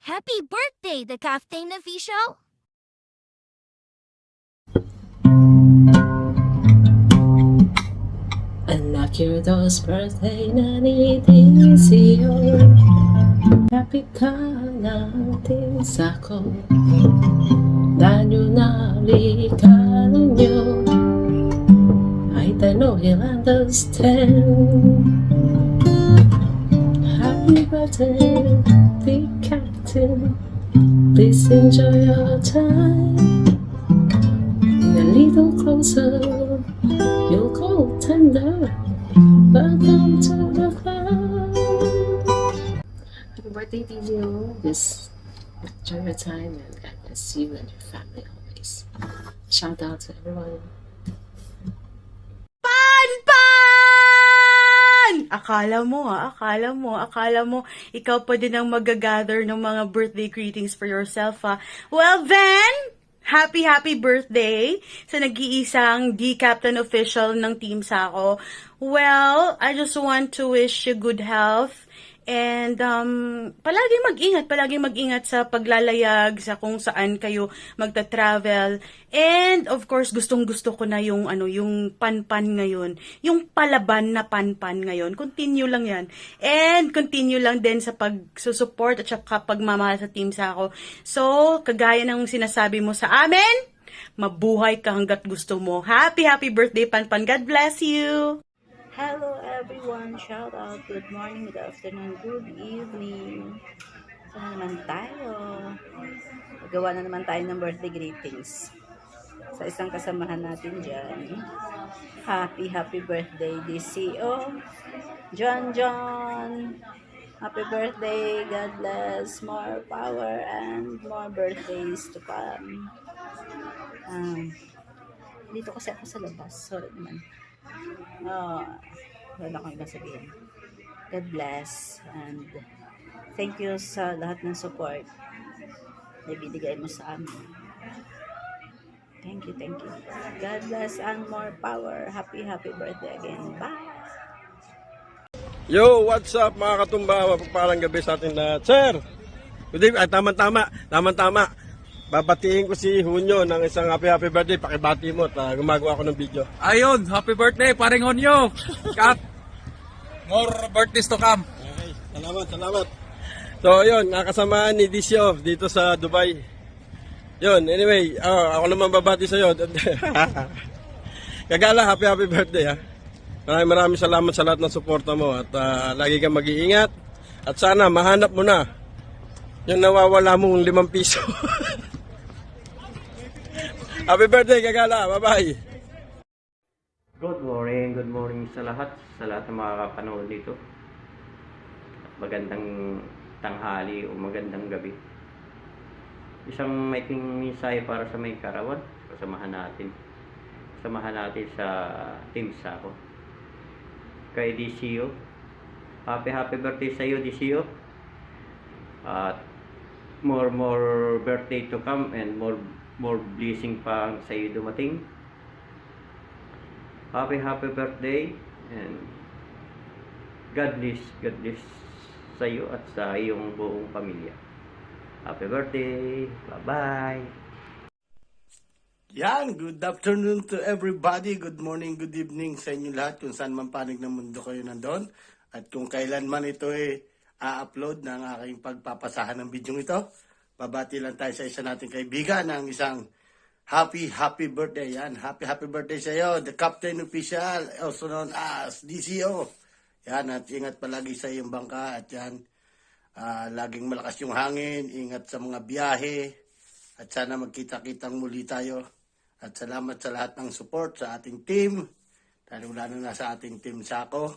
Happy birthday, the Captain Official! Anak Kirdo's birthday na nitisiyo. Happy ka natin sa ko. Danyo na likalo nyo. I don't know he'll understand. Happy birthday, the captain. Please enjoy your time. A little closer, you'll go tender. Welcome to the club. Happy birthday, TGO. Just enjoy your time and God bless you and your family always. Shout out to everyone. Akala mo, ikaw pa din ang magagather ng mga birthday greetings for yourself, ha? Well then, happy birthday sa nag-iisang D-Captain Official ng Team Sako. Well, I just want to wish you good health and palaging mag-ingat sa paglalayag, sa kung saan kayo magta-travel. And of course, gustong-gusto ko na yung yung panpan ngayon, yung palaban na panpan ngayon. Continue lang 'yan. And continue lang din sa pagsusupport at saka pagmamahal sa Team Sako. So, kagaya ng sinasabi mo sa amin, mabuhay ka hangga't gusto mo. Happy birthday, Panpan. God bless you. Hello everyone, shout out, good morning, good afternoon, good evening. Saan na naman tayo? Magawa na naman tayo ng birthday greetings sa isang kasamahan natin dyan. Happy birthday DCO John. Happy birthday, God bless, more power and more birthdays to come. Dito kasi ako sa labas, sorry naman. Wala akong ibang sabihin. God bless and thank you sa lahat ng support na ibinigay mo sa amin. Thank you. God bless and more power. Happy birthday again. Bye! Yo, what's up mga katumba? Mapagpalang gabi sa atin lahat. Sir! Good evening. Tama. Babatiin ko si Hunyo ng isang happy birthday. Pakibati mo at gumagawa ko ng video. Ayun, happy birthday, paring Honyo. Kat, more birthdays to come. Okay, salamat. So, yun, nakasamaan ni Disyo dito sa Dubai. Yun, anyway, ako naman babati sa'yo. Kagala, happy birthday ha. Maraming salamat sa lahat ng suporta mo at lagi kang mag-iingat. At sana mahanap mo na yung nawawala mong 5 piso. Happy birthday, Kagala. Bye-bye. Good morning sa lahat ng mga kapanood dito. Magandang tanghali o magandang gabi. Isang maiting mensahe para sa may karawan. Samahan natin sa Team Sako. Kay DCO. Happy birthday sa iyo, DCO. At more birthday to come and more blessing pa sa iyo dumating. Happy birthday and God bless sa iyo at sa iyong buong pamilya. Happy birthday. Bye-bye. Yan, good afternoon to everybody. Good morning, good evening sa inyo lahat kung saan man panig ng mundo kayo nandun. At kung kailan man ito a-upload ng aking pagpapasahan ng video ito, babati lang tayo sa isa nating kaibigan ng isang happy birthday. Yan, happy birthday sa iyo, the Captain Official, also known as DCO. Yan, at ingat palagi sa iyong bangka at yan, laging malakas yung hangin, ingat sa mga biyahe at sana magkita-kitang muli tayo. At salamat sa lahat ng support sa ating team, lalo na sa ating Team Sako.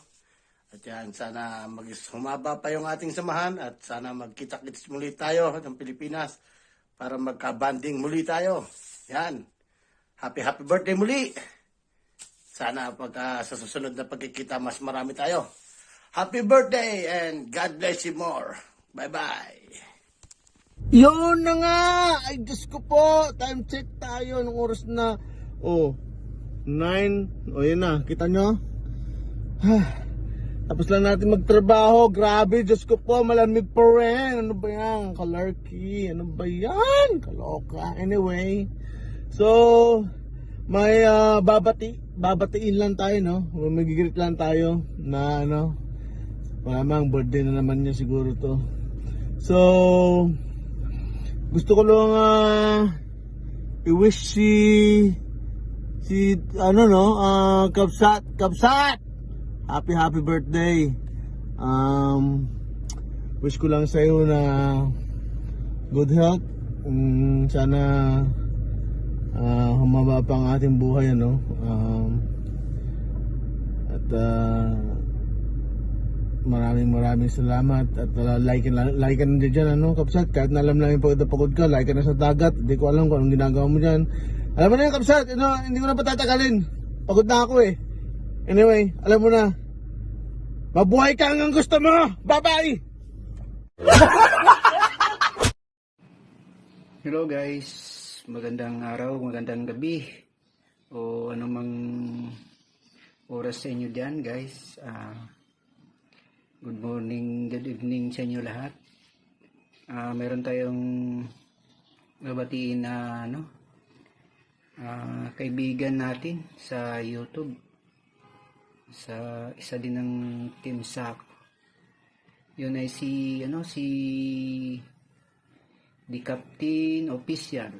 At yan, sana humaba pa yung ating samahan at sana magkita-kits muli tayo ng Pilipinas para magka-banding muli tayo. Yan. Happy birthday muli. Sana sa susunod na pagkikita mas marami tayo. Happy birthday and God bless you more. Bye-bye. Yun na nga! Ay, Diyos ko po! Time check tayo ng oras na 9. O, yun na. Kita nyo? Tapos lang natin magtrabaho. Grabe, Diyos ko po, malamig pa rin. Ano ba yan? Kalarky. Ano ba yan? Kaloka. Anyway. So, may babatiin lang tayo, no? Magigreet lang tayo na ano. Malamang birthday na naman niya siguro to. So, gusto ko lang i-wish si ano no, Kapsat. Happy birthday. Wish ko lang sa iyo na good health. Sana humaba pa ang ating buhay, ano. At maraming salamat. At like ka na dyan, ano, Kapsat. Kahit na alam namin pagod ka, like ka na sa dagat. Hindi ko alam kung anong ginagawa mo dyan. Alam mo na yan, Kapsat, hindi ko na patatagalin. Pagod na ako eh. Anyway, alam mo na. Mabuhay ka hanggang gusto mo! Bye-bye! Hello guys, magandang araw, magandang gabi o anumang oras sa inyo dyan guys. Good morning, good evening sa inyo lahat. Meron tayong babatiin na kaibigan natin sa YouTube, sa isa din ng Team Sako. Yun ay si The Captain Official.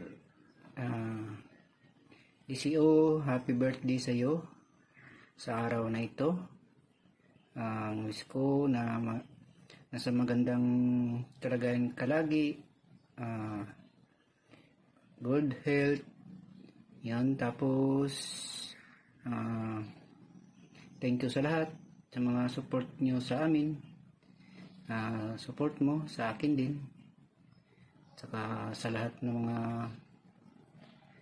DCO, happy birthday sa iyo sa araw na ito. Ang wish ko na nasa magandang kalagayan ka lagi, good health yan. Tapos thank you sa lahat sa mga support nyo sa amin, support mo sa akin din, saka sa lahat ng mga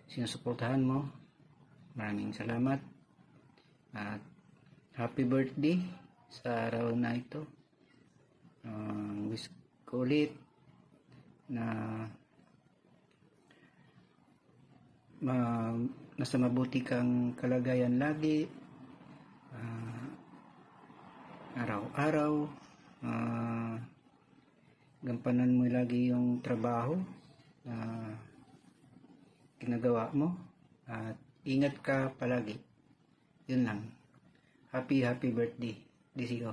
sinusuportahan mo. Maraming salamat at happy birthday sa araw na ito. Wish ko ulit na nasa mabuti kang kalagayan lagi, araw-araw. Gampanan mo lagi yung trabaho na ginagawa mo at ingat ka palagi. Yun lang. Happy birthday, DCO.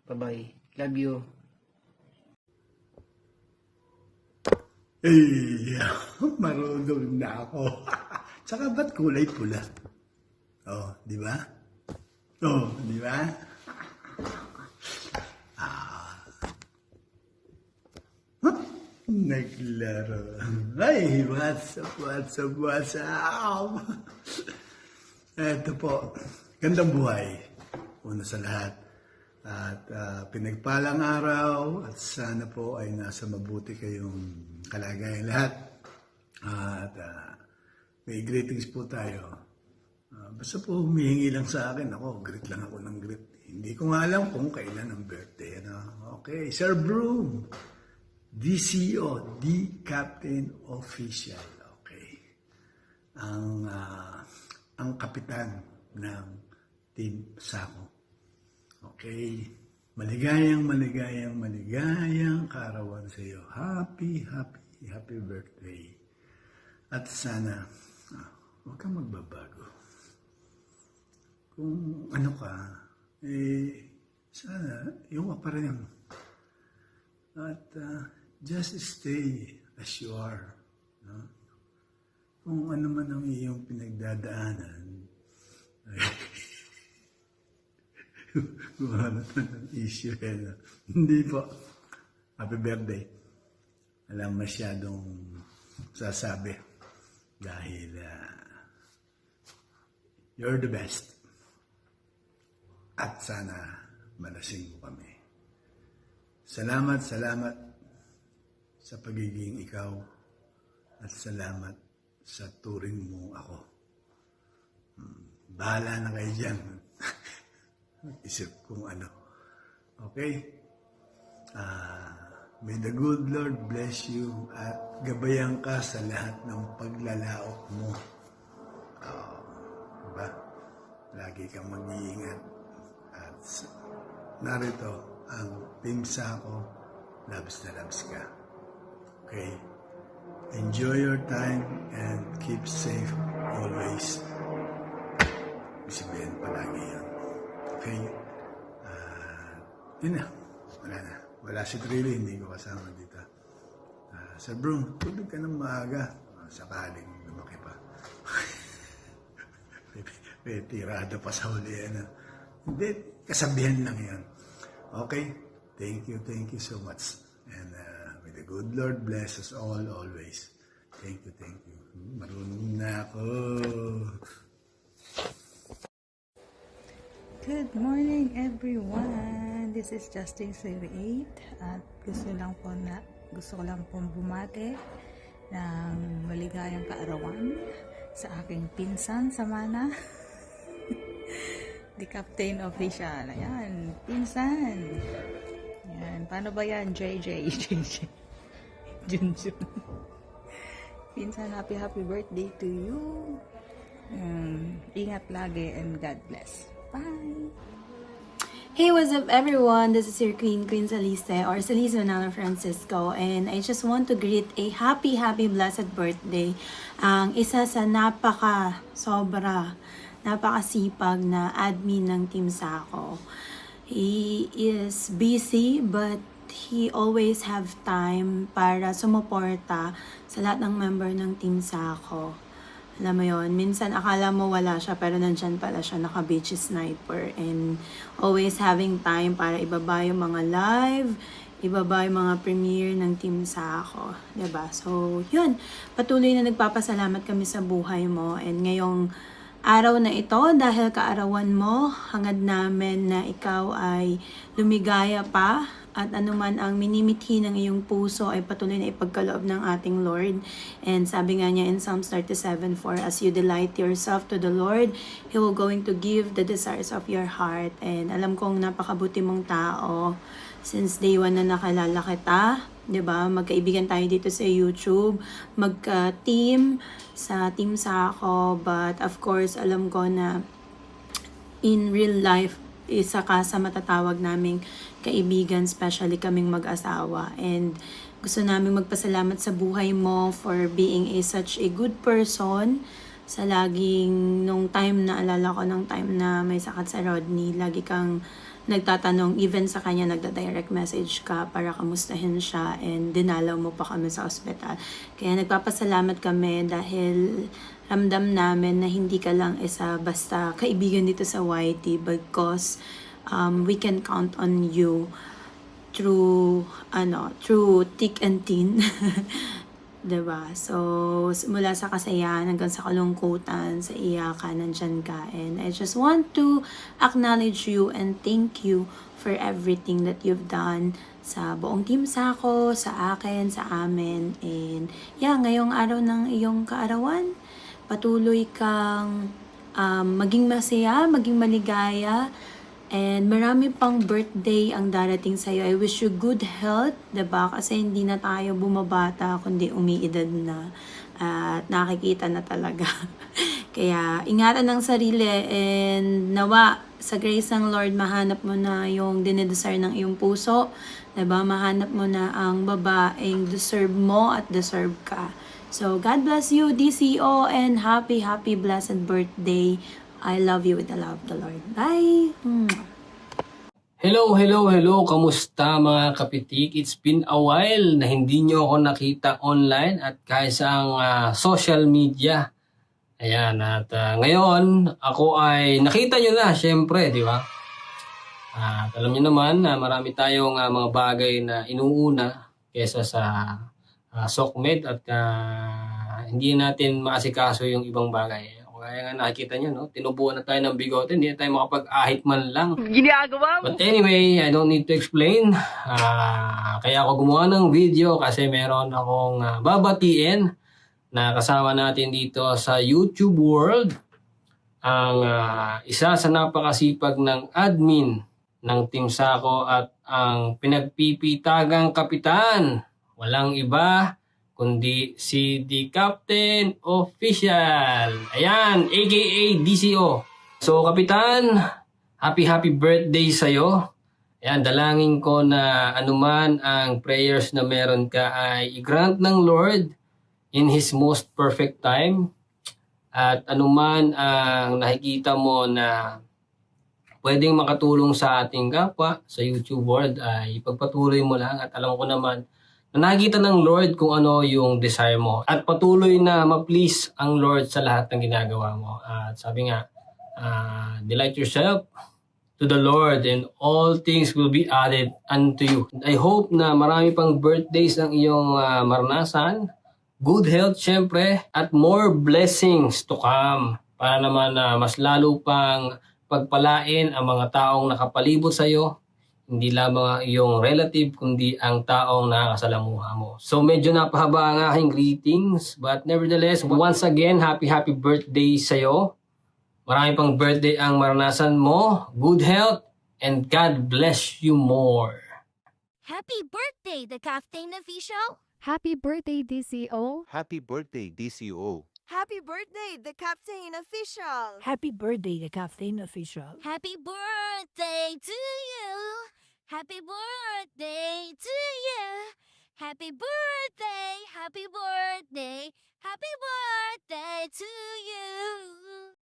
Bye-bye. Love you. Marunong na ako. Tsaka ba't kulay pula? Oh, di ba? Oh, di ba? Naglaro. Ay, what's up? Eto po, gandang buhay. Una sa lahat. At pinagpalang araw at sana po ay nasa mabuti kayong kalagayan lahat. At may greetings po tayo. Basta po humihingi lang sa akin. Ako, greet lang ako ng greet. Hindi ko nga alam kung kailan ang birthday. Okay, Sir Broom. DCO, The Captain Official. Okay. Ang kapitan ng Team Sako. Okay. Maligayang kaarawan sa iyo. Happy birthday. At sana, huwag kang magbabago. Kung ano ka, sana, yung ka pa rin. At just stay as you are. No? Kung ano man ang iyong pinagdadaanan, ano ng issue. Hindi po. Happy birthday. Alam masyadong sasabi dahil you're the best. At sana malasing mo kami. Salamat sa pagiging ikaw at salamat sa turing mo ako. Bahala na kayo dyan. Isip kung ano. Okay? May the good Lord bless you at gabayan ka sa lahat ng paglalaok mo. Diba? Lagi kang mag-iingat at narito ang Team Sako, Labs na Labs Ka. Okay? Enjoy your time and keep safe always. Sabihin palagi yan. Okay? Yun na. Wala na. Wala si Trilly, hindi ko kasama dito. Sir Broom, tulog ka ng maaga. Sakaling lumaki pa. Retirado pa sa huli. Hindi, kasabihan lang yan. Okay? Thank you so much. And may the good Lord bless us all always. Thank you. Marunong na ako. Good morning everyone. This is Justin08 at gusto ko lang pong bumati ng maligayang kaarawan sa aking pinsan sa Mana. The Captain Official. Ayan, pinsan. Ayan, paano ba yan? JJ. Junjun. Pinsan, happy birthday to you. Ingat lagi and God bless. Bye! Hey, what's up everyone? This is your Queen Saliste or Salise Manalo Francisco, and I just want to greet a happy blessed birthday ang isa sa napakasipag na admin ng Team Sako. He is busy but he always have time para sumuporta sa lahat ng member ng Team Sako. Alam mo yun, minsan akala mo wala siya pero nandyan pala siya, naka-beach sniper, and always having time para ibaba yung mga live, ibaba yung mga premiere ng Team Sako, diba? So, yun, patuloy na nagpapasalamat kami sa buhay mo, and ngayong araw na ito, dahil kaarawan mo, hangad namin na ikaw ay lumigaya pa, at anuman ang minimithi ng iyong puso ay patuloy na ipagkaloob ng ating Lord. And sabi nga niya in Psalms 37:4, as you delight yourself to the Lord, He will going to give the desires of your heart. And alam kong napakabuti mong tao. Since day 1 na nakalala kita, 'di ba? Magkaibigan tayo dito sa YouTube, magka-team sa Team Sako, but of course, alam ko na in real life isa ka sa matatawag naming kaibigan, especially kaming mag-asawa. And gusto namin magpasalamat sa buhay mo for being such a good person. Sa laging, nung time na, alala ko nung time na may sakit sa Rodney, lagi kang nagtatanong, even sa kanya nagda-direct message ka para kamustahin siya, and dinalaw mo pa kami sa ospital. Kaya nagpapasalamat kami dahil ramdam namin na hindi ka lang isa basta kaibigan dito sa YT, because we can count on you through thick and thin. Diba? So, mula sa kasayahan hanggang sa kalungkutan, sa iyakan, nandyan ka. And I just want to acknowledge you and thank you for everything that you've done sa buong Team Sako, sa akin, sa amin. And yeah, ngayong araw ng iyong kaarawan, patuloy kang maging masaya, maging maligaya, and marami pang birthday ang darating sa'yo. I wish you good health, diba? Kasi hindi na tayo bumabata, kundi umiidad na. At nakikita na talaga. Kaya ingatan ng sarili, and nawa sa grace ng Lord, mahanap mo na yung dinedesire ng iyong puso. Diba? Mahanap mo na ang babaeng deserve mo at deserve ka. So, God bless you, DCO, and happy blessed birthday. I love you with the love of the Lord. Bye! Hello! Kamusta mga kapitik? It's been a while na hindi nyo ako nakita online at kahit saang social media. Ayan, at ngayon, ako ay nakita nyo na, syempre, di ba? At alam nyo naman na marami tayong mga bagay na inuuna kesa sa SOCMED, at hindi natin maasikaso yung ibang bagay. Kaya nga nakikita nyo, no? Tinubuan na tayo ng bigote, hindi na tayo makapag-ahit man lang. Ginagawa mo! But anyway, I don't need to explain. Kaya ako gumawa ng video kasi meron akong babatiin na kasama natin dito sa YouTube world. Ang isa sa napakasipag ng admin ng Team Sako at ang pinagpipitagang kapitan. Walang iba kundi si The Captain Official. Ayan, aka DCO. So, Kapitan, happy birthday sa'yo. Ayan, dalangin ko na anuman ang prayers na meron ka ay i-grant ng Lord in His most perfect time. At anuman ang nakikita mo na pwedeng makatulong sa ating kapwa sa YouTube world ay ipagpatuloy mo lang at alam ko naman na nakikita ng Lord kung ano yung desire mo at patuloy na ma-please ang Lord sa lahat ng ginagawa mo. At sabi nga, delight yourself to the Lord and all things will be added unto you. I hope na marami pang birthdays ang iyong maranasan, good health syempre, at more blessings to come para naman mas lalo pang pagpalain ang mga taong nakapalibot sa iyo, hindi lamang ang iyong relative kundi ang taong nakakasalamuha mo. So medyo napahaba ang aking greetings, but nevertheless, once again, happy birthday sa iyo. Marami pang birthday ang maranasan mo, good health, and God bless you more. Happy birthday, the Captain Official! Happy birthday, DCO! Happy birthday, DCO! Happy birthday, the Captain Official! Happy birthday, the Captain Official! Happy birthday to you! Happy birthday to you! Happy birthday, happy birthday, happy birthday to you!